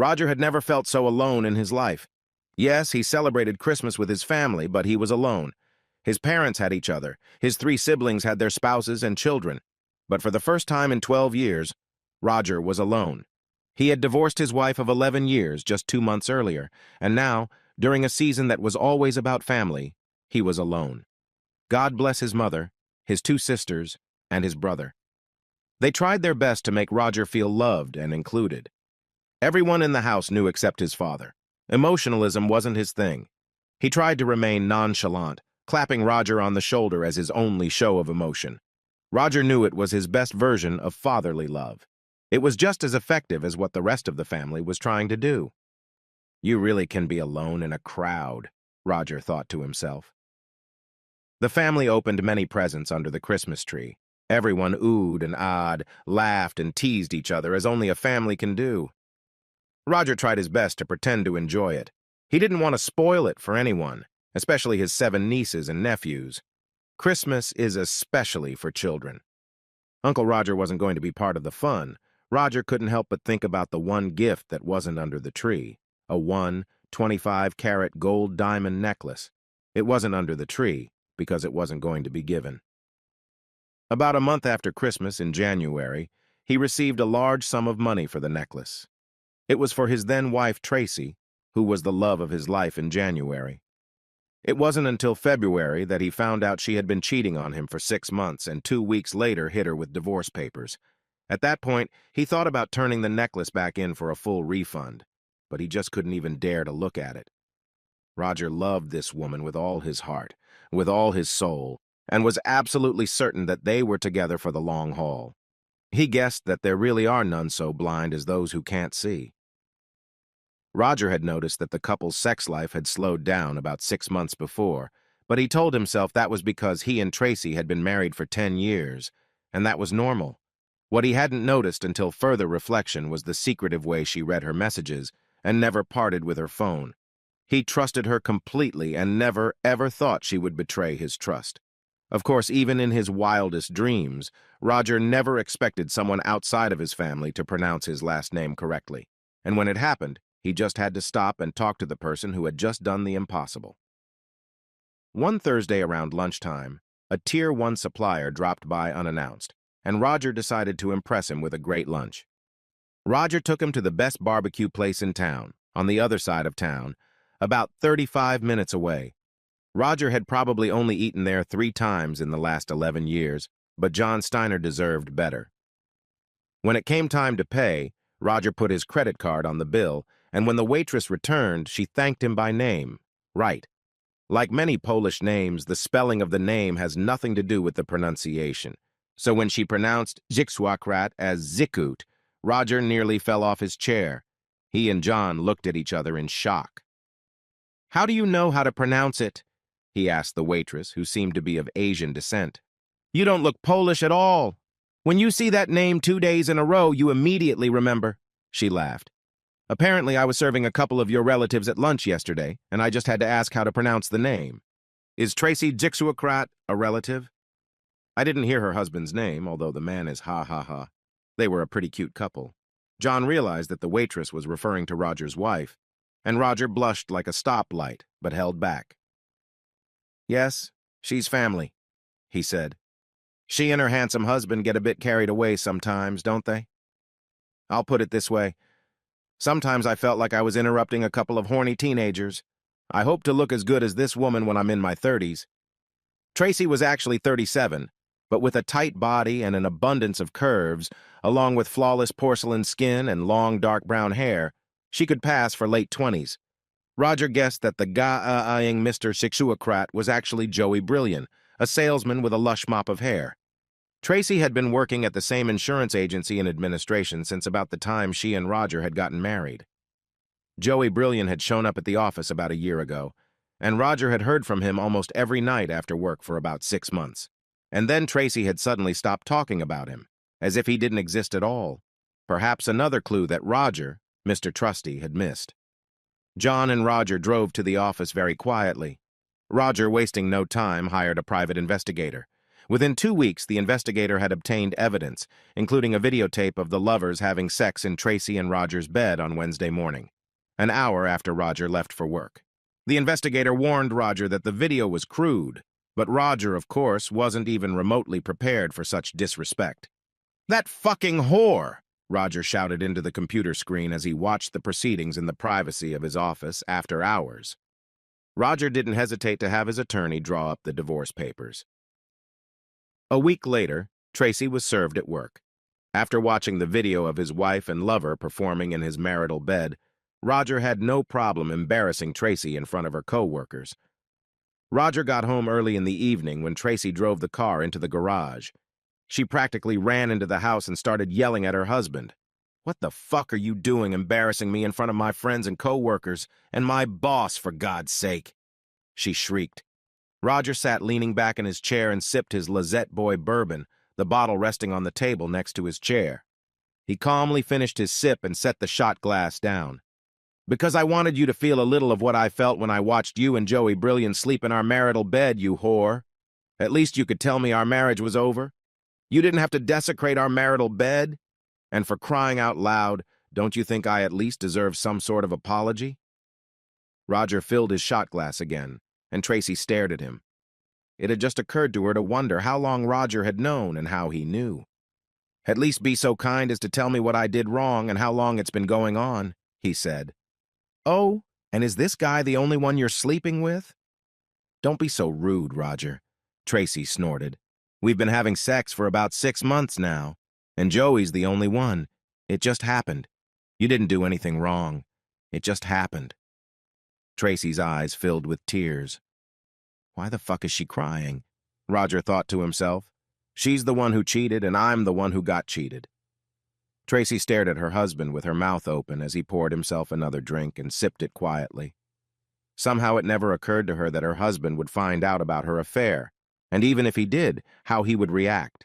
Roger had never felt so alone in his life. Yes, he celebrated Christmas with his family, but he was alone. His parents had each other. His 3 siblings had their spouses and children. But for the first time in 12 years, Roger was alone. He had divorced his wife of 11 years just 2 months earlier, and now, during a season that was always about family, he was alone. God bless his mother, his 2 sisters, and his brother. They tried their best to make Roger feel loved and included. Everyone in the house knew except his father. Emotionalism wasn't his thing. He tried to remain nonchalant, clapping Roger on the shoulder as his only show of emotion. Roger knew it was his best version of fatherly love. It was just as effective as what the rest of the family was trying to do. You really can be alone in a crowd, Roger thought to himself. The family opened many presents under the Christmas tree. Everyone oohed and ahed, laughed and teased each other as only a family can do. Roger tried his best to pretend to enjoy it. He didn't want to spoil it for anyone, especially his 7 nieces and nephews. Christmas is especially for children. Uncle Roger wasn't going to be part of the fun. Roger couldn't help but think about the one gift that wasn't under the tree, a 25-carat gold diamond necklace. It wasn't under the tree because it wasn't going to be given. About a month after Christmas in January, he received a large sum of money for the necklace. It was for his then-wife Tracy, who was the love of his life in January. It wasn't until February that he found out she had been cheating on him for 6 months and 2 weeks later hit her with divorce papers. At that point, he thought about turning the necklace back in for a full refund, but he just couldn't even dare to look at it. Roger loved this woman with all his heart, with all his soul, and was absolutely certain that they were together for the long haul. He guessed that there really are none so blind as those who can't see. Roger had noticed that the couple's sex life had slowed down about 6 months before, but he told himself that was because he and Tracy had been married for 10 years, and that was normal. What he hadn't noticed until further reflection was the secretive way she read her messages and never parted with her phone. He trusted her completely and never, ever thought she would betray his trust. Of course, even in his wildest dreams, Roger never expected someone outside of his family to pronounce his last name correctly. And when it happened, he just had to stop and talk to the person who had just done the impossible. One Thursday around lunchtime, a Tier 1 supplier dropped by unannounced, and Roger decided to impress him with a great lunch. Roger took him to the best barbecue place in town, on the other side of town, about 35 minutes away. Roger had probably only eaten there 3 times in the last 11 years, but John Steiner deserved better. When it came time to pay, Roger put his credit card on the bill, and when the waitress returned, she thanked him by name. Right. Like many Polish names, the spelling of the name has nothing to do with the pronunciation. So when she pronounced Zixwakrat as Zikut, Roger nearly fell off his chair. He and John looked at each other in shock. "How do you know how to pronounce it?" he asked the waitress, who seemed to be of Asian descent. "You don't look Polish at all. When you see that name 2 days in a row, you immediately remember," she laughed. "Apparently, I was serving a couple of your relatives at lunch yesterday, and I just had to ask how to pronounce the name. Is Tracy Jixuakrat a relative?" I didn't hear her husband's name, although the man is ha. They were a pretty cute couple. John realized that the waitress was referring to Roger's wife, and Roger blushed like a stoplight, but held back. "Yes, she's family," he said. "She and her handsome husband get a bit carried away sometimes, don't they? I'll put it this way. Sometimes I felt like I was interrupting a couple of horny teenagers. I hope to look as good as this woman when I'm in my 30s. Tracy was actually 37, but with a tight body and an abundance of curves, along with flawless porcelain skin and long dark brown hair, she could pass for late 20s. Roger guessed that the guy-eyeing Mr. Sixuakrat was actually Joey Brilliant, a salesman with a lush mop of hair. Tracy had been working at the same insurance agency in administration since about the time she and Roger had gotten married. Joey Brilliant had shown up at the office about a year ago, and Roger had heard from him almost every night after work for about 6 months. And then Tracy had suddenly stopped talking about him, as if he didn't exist at all. Perhaps another clue that Roger, Mr. Trusty, had missed. John and Roger drove to the office very quietly. Roger, wasting no time, hired a private investigator. Within 2 weeks, the investigator had obtained evidence, including a videotape of the lovers having sex in Tracy and Roger's bed on Wednesday morning, an hour after Roger left for work. The investigator warned Roger that the video was crude, but Roger, of course, wasn't even remotely prepared for such disrespect. "That fucking whore!" Roger shouted into the computer screen as he watched the proceedings in the privacy of his office after hours. Roger didn't hesitate to have his attorney draw up the divorce papers. A week later, Tracy was served at work. After watching the video of his wife and lover performing in his marital bed, Roger had no problem embarrassing Tracy in front of her co-workers. Roger got home early in the evening when Tracy drove the car into the garage. She practically ran into the house and started yelling at her husband. "What the fuck are you doing embarrassing me in front of my friends and co-workers and my boss, for God's sake?" she shrieked. Roger sat leaning back in his chair and sipped his Lizette Boy bourbon, the bottle resting on the table next to his chair. He calmly finished his sip and set the shot glass down. "Because I wanted you to feel a little of what I felt when I watched you and Joey Brilliant sleep in our marital bed, you whore. At least you could tell me our marriage was over. You didn't have to desecrate our marital bed. And for crying out loud, don't you think I at least deserve some sort of apology?" Roger filled his shot glass again, and Tracy stared at him. It had just occurred to her to wonder how long Roger had known and how he knew. "At least be so kind as to tell me what I did wrong and how long it's been going on," he said. "Oh, and is this guy the only one you're sleeping with?" "Don't be so rude, Roger," Tracy snorted. "We've been having sex for about 6 months now, and Joey's the only one. It just happened. You didn't do anything wrong. It just happened." Tracy's eyes filled with tears. Why the fuck is she crying? Roger thought to himself. She's the one who cheated, and I'm the one who got cheated. Tracy stared at her husband with her mouth open as he poured himself another drink and sipped it quietly. Somehow it never occurred to her that her husband would find out about her affair, and even if he did, how he would react.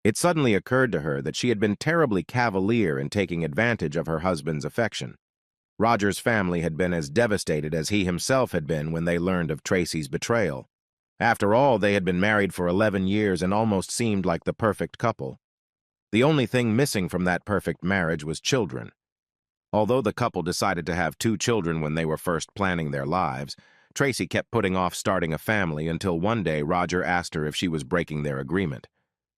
It suddenly occurred to her that she had been terribly cavalier in taking advantage of her husband's affection. Roger's family had been as devastated as he himself had been when they learned of Tracy's betrayal. After all, they had been married for 11 years and almost seemed like the perfect couple. The only thing missing from that perfect marriage was children. Although the couple decided to have 2 children when they were first planning their lives, Tracy kept putting off starting a family until one day Roger asked her if she was breaking their agreement.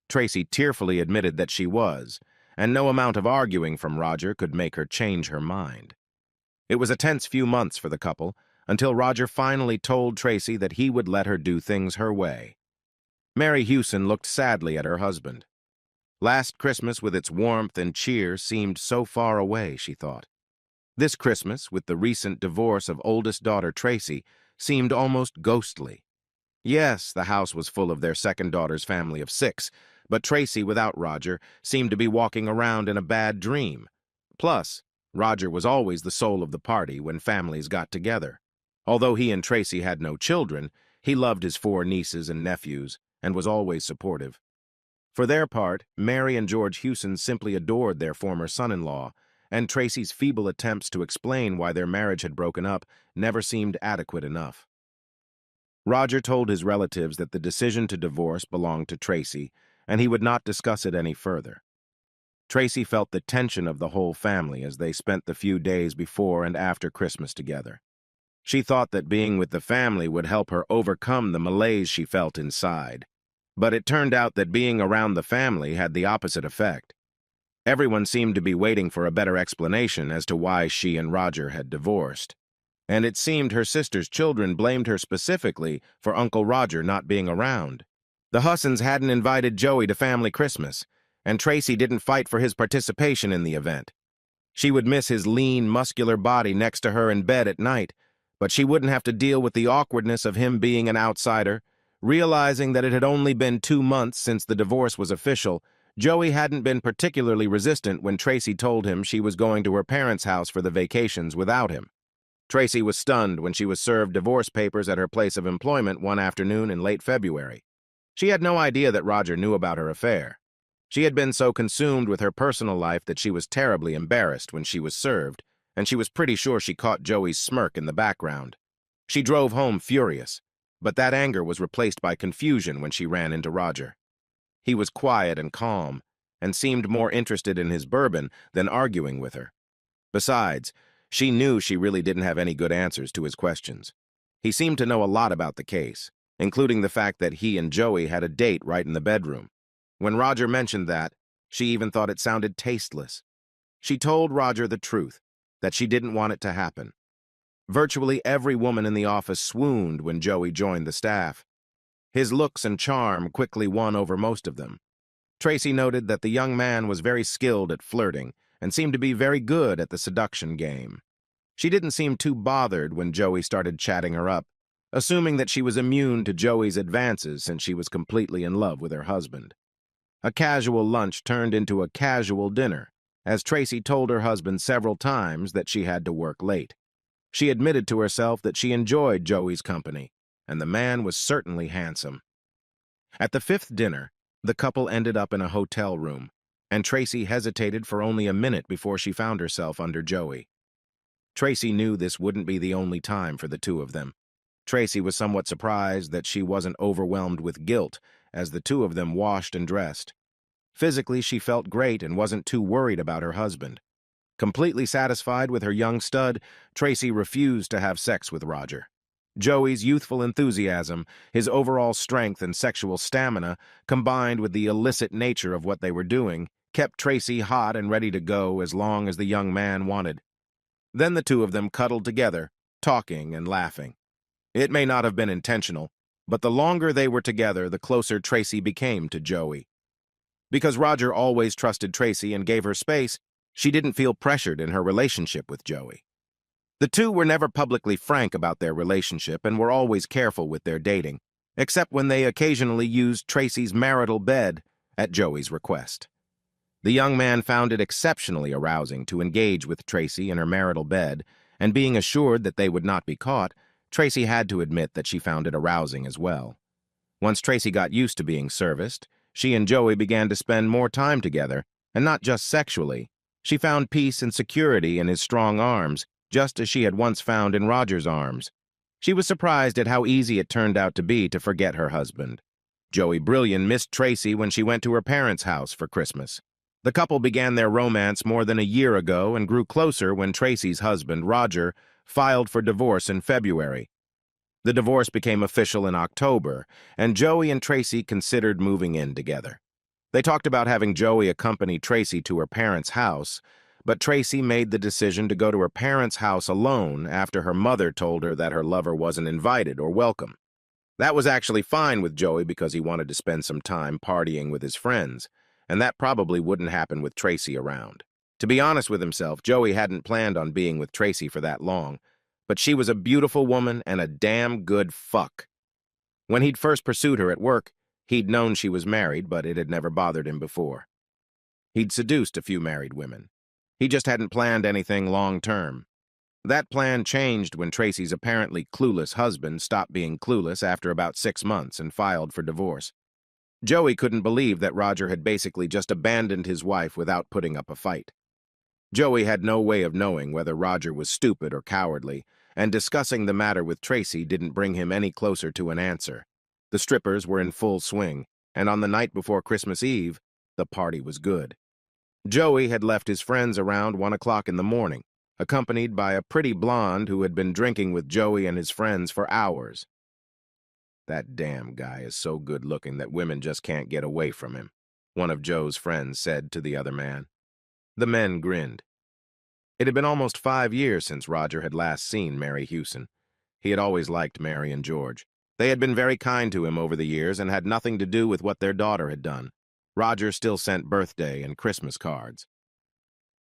Tracy tearfully admitted that she was, and no amount of arguing from Roger could make her change her mind. It was a tense few months for the couple, until Roger finally told Tracy that he would let her do things her way. Mary Hewson looked sadly at her husband. Last Christmas, with its warmth and cheer, seemed so far away, she thought. This Christmas, with the recent divorce of oldest daughter Tracy, seemed almost ghostly. Yes, the house was full of their second daughter's family of 6, but Tracy, without Roger, seemed to be walking around in a bad dream. Plus, Roger was always the soul of the party when families got together. Although he and Tracy had no children, he loved his 4 nieces and nephews and was always supportive. For their part, Mary and George Hewson simply adored their former son-in-law, and Tracy's feeble attempts to explain why their marriage had broken up never seemed adequate enough. Roger told his relatives that the decision to divorce belonged to Tracy, and he would not discuss it any further. Tracy felt the tension of the whole family as they spent the few days before and after Christmas together. She thought that being with the family would help her overcome the malaise she felt inside. But it turned out that being around the family had the opposite effect. Everyone seemed to be waiting for a better explanation as to why she and Roger had divorced. And it seemed her sister's children blamed her specifically for Uncle Roger not being around. The Hussons hadn't invited Joey to family Christmas, and Tracy didn't fight for his participation in the event. She would miss his lean, muscular body next to her in bed at night, but she wouldn't have to deal with the awkwardness of him being an outsider. Realizing that it had only been 2 months since the divorce was official, Joey hadn't been particularly resistant when Tracy told him she was going to her parents' house for the vacations without him. Tracy was stunned when she was served divorce papers at her place of employment one afternoon in late February. She had no idea that Roger knew about her affair. She had been so consumed with her personal life that she was terribly embarrassed when she was served, and she was pretty sure she caught Joey's smirk in the background. She drove home furious. But that anger was replaced by confusion when she ran into Roger. He was quiet and calm, and seemed more interested in his bourbon than arguing with her. Besides, she knew she really didn't have any good answers to his questions. He seemed to know a lot about the case, including the fact that he and Joey had a date right in the bedroom. When Roger mentioned that, she even thought it sounded tasteless. She told Roger the truth, that she didn't want it to happen. Virtually every woman in the office swooned when Joey joined the staff. His looks and charm quickly won over most of them. Tracy noted that the young man was very skilled at flirting and seemed to be very good at the seduction game. She didn't seem too bothered when Joey started chatting her up, assuming that she was immune to Joey's advances since she was completely in love with her husband. A casual lunch turned into a casual dinner, as Tracy told her husband several times that she had to work late. She admitted to herself that she enjoyed Joey's company, and the man was certainly handsome. At the fifth dinner, the couple ended up in a hotel room, and Tracy hesitated for only a minute before she found herself under Joey. Tracy knew this wouldn't be the only time for the two of them. Tracy was somewhat surprised that she wasn't overwhelmed with guilt as the two of them washed and dressed. Physically, she felt great and wasn't too worried about her husband. Completely satisfied with her young stud, Tracy refused to have sex with Roger. Joey's youthful enthusiasm, his overall strength and sexual stamina, combined with the illicit nature of what they were doing, kept Tracy hot and ready to go as long as the young man wanted. Then the two of them cuddled together, talking and laughing. It may not have been intentional, but the longer they were together, the closer Tracy became to Joey. Because Roger always trusted Tracy and gave her space, she didn't feel pressured in her relationship with Joey. The two were never publicly frank about their relationship and were always careful with their dating, except when they occasionally used Tracy's marital bed at Joey's request. The young man found it exceptionally arousing to engage with Tracy in her marital bed, and being assured that they would not be caught, Tracy had to admit that she found it arousing as well. Once Tracy got used to being serviced, she and Joey began to spend more time together, and not just sexually. She found peace and security in his strong arms, just as she had once found in Roger's arms. She was surprised at how easy it turned out to be to forget her husband. Joey Brillian missed Tracy when she went to her parents' house for Christmas. The couple began their romance more than a year ago and grew closer when Tracy's husband, Roger, filed for divorce in February. The divorce became official in October, and Joey and Tracy considered moving in together. They talked about having Joey accompany Tracy to her parents' house, but Tracy made the decision to go to her parents' house alone after her mother told her that her lover wasn't invited or welcome. That was actually fine with Joey because he wanted to spend some time partying with his friends, and that probably wouldn't happen with Tracy around. To be honest with himself, Joey hadn't planned on being with Tracy for that long, but she was a beautiful woman and a damn good fuck. When he'd first pursued her at work, he'd known she was married, but it had never bothered him before. He'd seduced a few married women. He just hadn't planned anything long-term. That plan changed when Tracy's apparently clueless husband stopped being clueless after about 6 months and filed for divorce. Joey couldn't believe that Roger had basically just abandoned his wife without putting up a fight. Joey had no way of knowing whether Roger was stupid or cowardly, and discussing the matter with Tracy didn't bring him any closer to an answer. The strippers were in full swing, and on the night before Christmas Eve, the party was good. Joey had left his friends around 1 o'clock in the morning, accompanied by a pretty blonde who had been drinking with Joey and his friends for hours. "That damn guy is so good-looking that women just can't get away from him," one of Joe's friends said to the other man. The men grinned. It had been almost 5 years since Roger had last seen Mary Hewson. He had always liked Mary and George. They had been very kind to him over the years and had nothing to do with what their daughter had done. Roger still sent birthday and Christmas cards.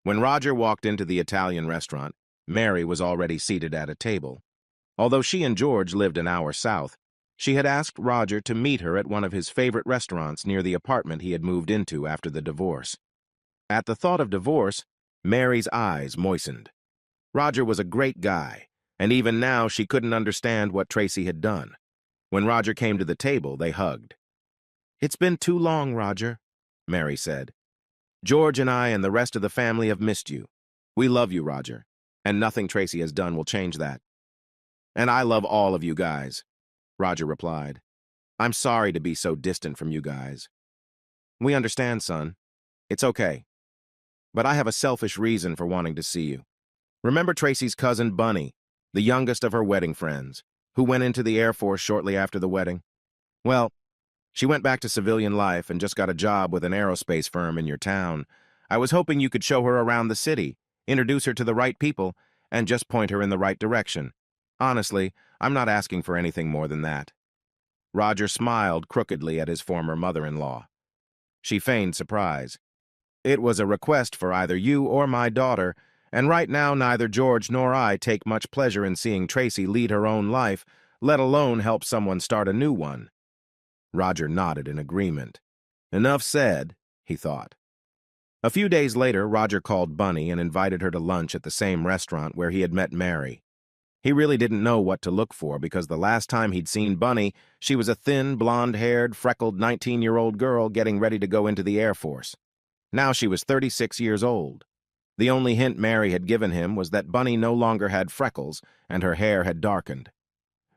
When Roger walked into the Italian restaurant, Mary was already seated at a table. Although she and George lived an hour south, she had asked Roger to meet her at one of his favorite restaurants near the apartment he had moved into after the divorce. At the thought of divorce, Mary's eyes moistened. Roger was a great guy, and even now she couldn't understand what Tracy had done. When Roger came to the table, they hugged. "It's been too long, Roger," Mary said. "George and I and the rest of the family have missed you. We love you, Roger, and nothing Tracy has done will change that. And I love all of you guys." Roger replied. I'm sorry to be so distant from you guys. We understand, son. It's okay. But I have a selfish reason for wanting to see you. Remember Tracy's cousin Bunny, the youngest of her wedding friends, who went into the Air Force shortly after the wedding? Well, she went back to civilian life and just got a job with an aerospace firm in your town. I was hoping you could show her around the city, introduce her to the right people, and just point her in the right direction. Honestly, I'm not asking for anything more than that. Roger smiled crookedly at his former mother-in-law. She feigned surprise. It was a request for either you or my daughter, and right now neither George nor I take much pleasure in seeing Tracy lead her own life, let alone help someone start a new one. Roger nodded in agreement. Enough said, he thought. A few days later, Roger called Bunny and invited her to lunch at the same restaurant where he had met Mary. He really didn't know what to look for because the last time he'd seen Bunny, she was a thin, blonde-haired, freckled 19-year-old girl getting ready to go into the Air Force. Now she was 36 years old. The only hint Mary had given him was that Bunny no longer had freckles and her hair had darkened.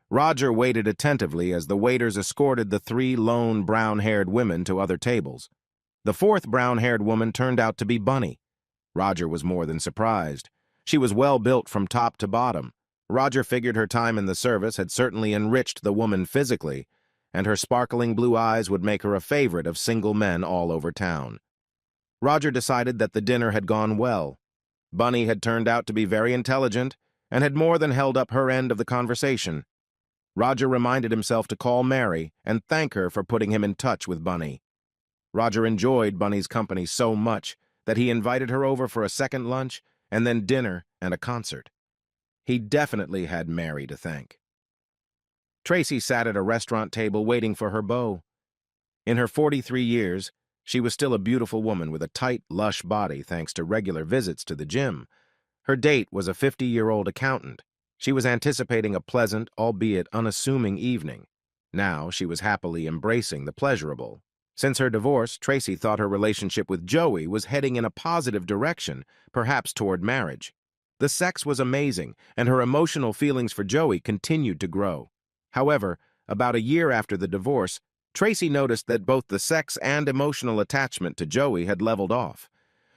Roger waited attentively as the waiters escorted the three lone brown-haired women to other tables. The fourth brown-haired woman turned out to be Bunny. Roger was more than surprised. She was well built from top to bottom. Roger figured her time in the service had certainly enriched the woman physically, and her sparkling blue eyes would make her a favorite of single men all over town. Roger decided that the dinner had gone well. Bunny had turned out to be very intelligent and had more than held up her end of the conversation. Roger reminded himself to call Mary and thank her for putting him in touch with Bunny. Roger enjoyed Bunny's company so much that he invited her over for a second lunch and then dinner and a concert. He definitely had Mary to thank. Tracy sat at a restaurant table waiting for her beau. In her 43 years, she was still a beautiful woman with a tight, lush body thanks to regular visits to the gym. Her date was a 50-year-old accountant. She was anticipating a pleasant, albeit unassuming evening. Now she was happily embracing the pleasurable. Since her divorce, Tracy thought her relationship with Joey was heading in a positive direction, perhaps toward marriage. The sex was amazing, and her emotional feelings for Joey continued to grow. However, about a year after the divorce, Tracy noticed that both the sex and emotional attachment to Joey had leveled off.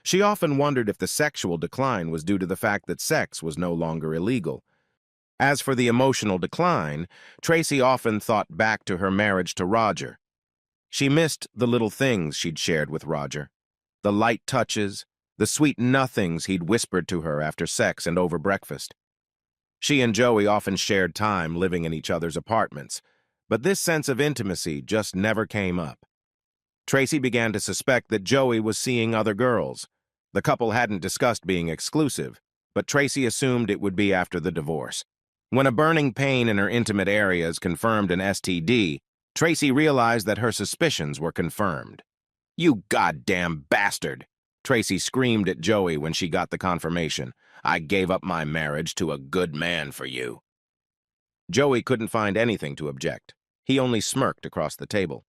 She often wondered if the sexual decline was due to the fact that sex was no longer illegal. As for the emotional decline, Tracy often thought back to her marriage to Roger. She missed the little things she'd shared with Roger, the light touches, the sweet nothings he'd whispered to her after sex and over breakfast. She and Joey often shared time living in each other's apartments, but this sense of intimacy just never came up. Tracy began to suspect that Joey was seeing other girls. The couple hadn't discussed being exclusive, but Tracy assumed it would be after the divorce. When a burning pain in her intimate areas confirmed an STD, Tracy realized that her suspicions were confirmed. "You goddamn bastard!" Tracy screamed at Joey when she got the confirmation. "I gave up my marriage to a good man for you." Joey couldn't find anything to object. He only smirked across the table.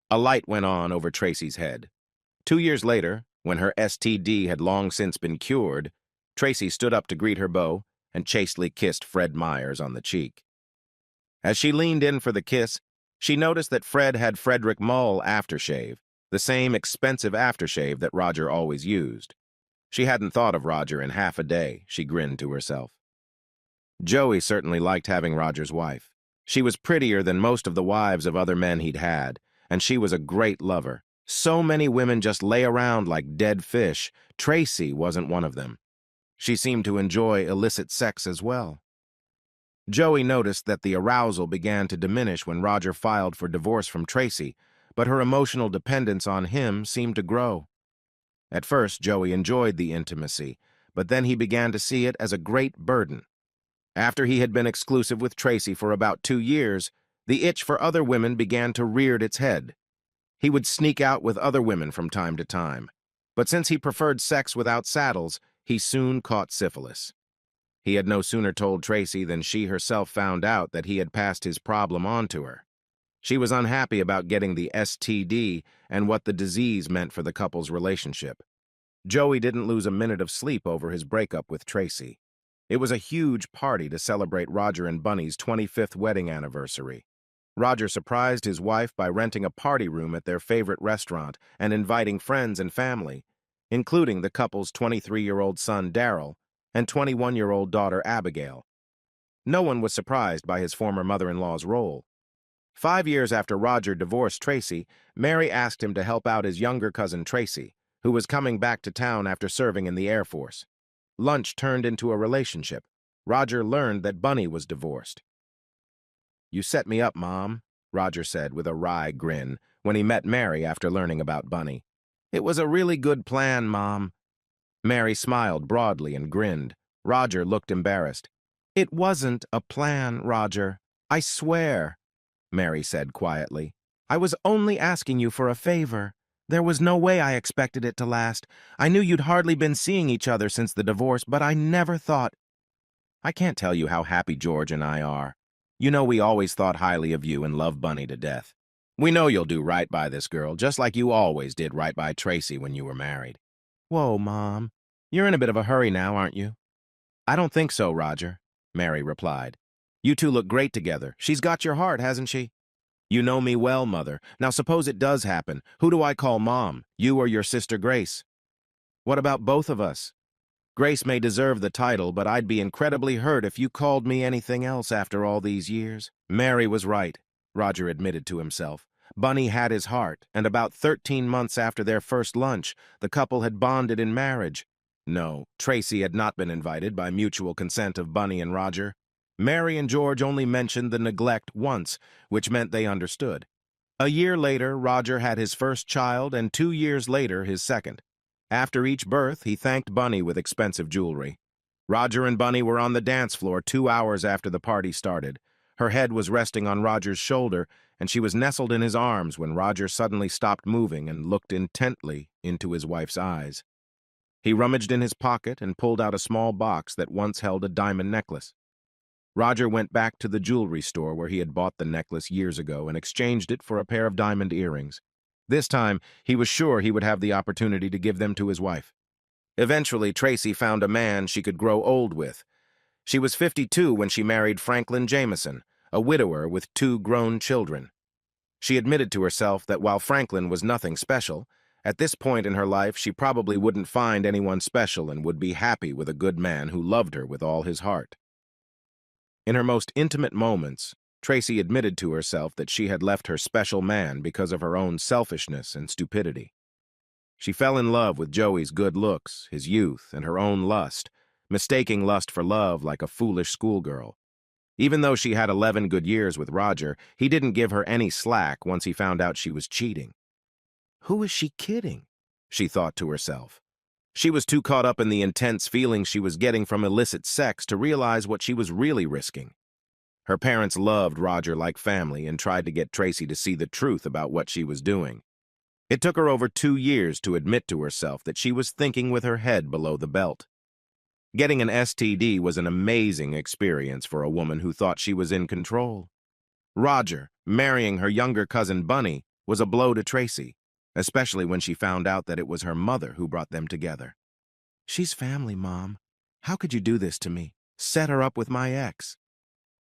A light went on over Tracy's head. 2 years later, when her STD had long since been cured, Tracy stood up to greet her beau and chastely kissed Fred Myers on the cheek. As she leaned in for the kiss, she noticed that Fred had Frederick Mull aftershave, the same expensive aftershave that Roger always used. She hadn't thought of Roger in half a day, she grinned to herself. Joey certainly liked having Roger's wife. She was prettier than most of the wives of other men he'd had, and she was a great lover. So many women just lay around like dead fish. Tracy wasn't one of them. She seemed to enjoy illicit sex as well. Joey noticed that the arousal began to diminish when Roger filed for divorce from Tracy, but her emotional dependence on him seemed to grow. At first, Joey enjoyed the intimacy, but then he began to see it as a great burden. After he had been exclusive with Tracy for about 2 years, the itch for other women began to rear its head. He would sneak out with other women from time to time, but since he preferred sex without saddles, he soon caught syphilis. He had no sooner told Tracy than she herself found out that he had passed his problem on to her. She was unhappy about getting the STD and what the disease meant for the couple's relationship. Joey didn't lose a minute of sleep over his breakup with Tracy. It was a huge party to celebrate Roger and Bunny's 25th wedding anniversary. Roger surprised his wife by renting a party room at their favorite restaurant and inviting friends and family, including the couple's 23-year-old son Daryl and 21-year-old daughter Abigail. No one was surprised by his former mother-in-law's role. 5 years after Roger divorced Tracy, Mary asked him to help out his younger cousin Tracy, who was coming back to town after serving in the Air Force. Lunch turned into a relationship. Roger learned that Bunny was divorced. "You set me up, Mom," Roger said with a wry grin when he met Mary after learning about Bunny. "It was a really good plan, Mom." Mary smiled broadly and grinned. Roger looked embarrassed. "It wasn't a plan, Roger. I swear," Mary said quietly. "I was only asking you for a favor. There was no way I expected it to last. I knew you'd hardly been seeing each other since the divorce, but I never thought—" "I can't tell you how happy George and I are. You know we always thought highly of you and love Bunny to death. We know you'll do right by this girl, just like you always did right by Tracy when you were married." "Whoa, Mom. You're in a bit of a hurry now, aren't you?" "I don't think so, Roger," Mary replied. "You two look great together. She's got your heart, hasn't she?" "You know me well, Mother. Now suppose it does happen. Who do I call Mom? You or your sister Grace?" "What about both of us? Grace may deserve the title, but I'd be incredibly hurt if you called me anything else after all these years." Mary was right, Roger admitted to himself. Bunny had his heart, and about 13 months after their first lunch, the couple had bonded in marriage. No, Tracy had not been invited by mutual consent of Bunny and Roger. Mary and George only mentioned the neglect once, which meant they understood. A year later, Roger had his first child, and 2 years later, his second. After each birth, he thanked Bunny with expensive jewelry. Roger and Bunny were on the dance floor 2 hours after the party started. Her head was resting on Roger's shoulder, and she was nestled in his arms when Roger suddenly stopped moving and looked intently into his wife's eyes. He rummaged in his pocket and pulled out a small box that once held a diamond necklace. Roger went back to the jewelry store where he had bought the necklace years ago and exchanged it for a pair of diamond earrings. This time, he was sure he would have the opportunity to give them to his wife. Eventually, Tracy found a man she could grow old with. She was 52 when she married Franklin Jameson, a widower with 2 grown children. She admitted to herself that while Franklin was nothing special, at this point in her life she probably wouldn't find anyone special and would be happy with a good man who loved her with all his heart. In her most intimate moments, Tracy admitted to herself that she had left her special man because of her own selfishness and stupidity. She fell in love with Joey's good looks, his youth, and her own lust, mistaking lust for love like a foolish schoolgirl. Even though she had 11 good years with Roger, he didn't give her any slack once he found out she was cheating. Who is she kidding? She thought to herself. She was too caught up in the intense feelings she was getting from illicit sex to realize what she was really risking. Her parents loved Roger like family and tried to get Tracy to see the truth about what she was doing. It took her over 2 years to admit to herself that she was thinking with her head below the belt. Getting an STD was an amazing experience for a woman who thought she was in control. Roger, marrying her younger cousin Bunny, was a blow to Tracy, especially when she found out that it was her mother who brought them together. "She's family, Mom. How could you do this to me? Set her up with my ex."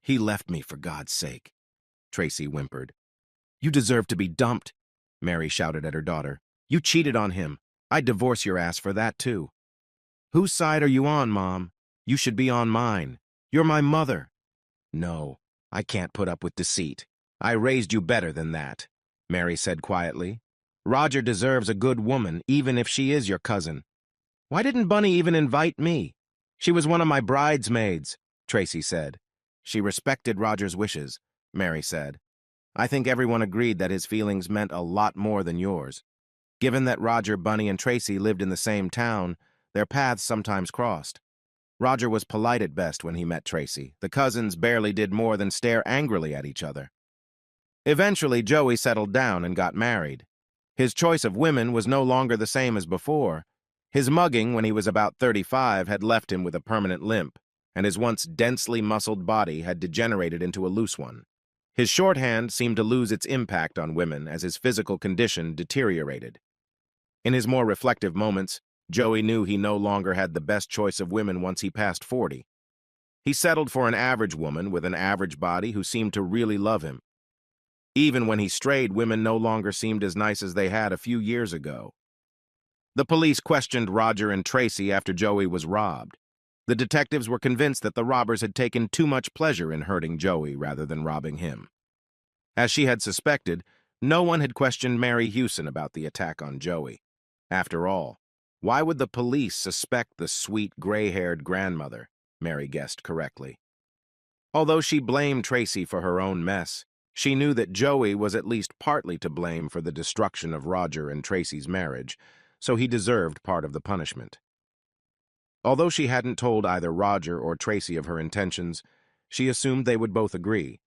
"He left me, for God's sake," Tracy whimpered. "You deserve to be dumped," Mary shouted at her daughter. "You cheated on him. I'd divorce your ass for that, too." "Whose side are you on, Mom? You should be on mine. You're my mother." "No, I can't put up with deceit. I raised you better than that," Mary said quietly. "Roger deserves a good woman, even if she is your cousin." "Why didn't Bunny even invite me? She was one of my bridesmaids," Tracy said. "She respected Roger's wishes," Mary said. "I think everyone agreed that his feelings meant a lot more than yours. Given that Roger, Bunny, and Tracy lived in the same town, their paths sometimes crossed. Roger was polite at best when he met Tracy. The cousins barely did more than stare angrily at each other. Eventually, Joey settled down and got married. His choice of women was no longer the same as before. His mugging when he was about 35 had left him with a permanent limp, and his once densely muscled body had degenerated into a loose one. His shorthand seemed to lose its impact on women as his physical condition deteriorated. In his more reflective moments, Joey knew he no longer had the best choice of women once he passed 40. He settled for an average woman with an average body who seemed to really love him. Even when he strayed, women no longer seemed as nice as they had a few years ago. The police questioned Roger and Tracy after Joey was robbed. The detectives were convinced that the robbers had taken too much pleasure in hurting Joey rather than robbing him. As she had suspected, no one had questioned Mary Hewson about the attack on Joey. After all, why would the police suspect the sweet, gray-haired grandmother? Mary guessed correctly. Although she blamed Tracy for her own mess, she knew that Joey was at least partly to blame for the destruction of Roger and Tracy's marriage, so he deserved part of the punishment. Although she hadn't told either Roger or Tracy of her intentions, she assumed they would both agree.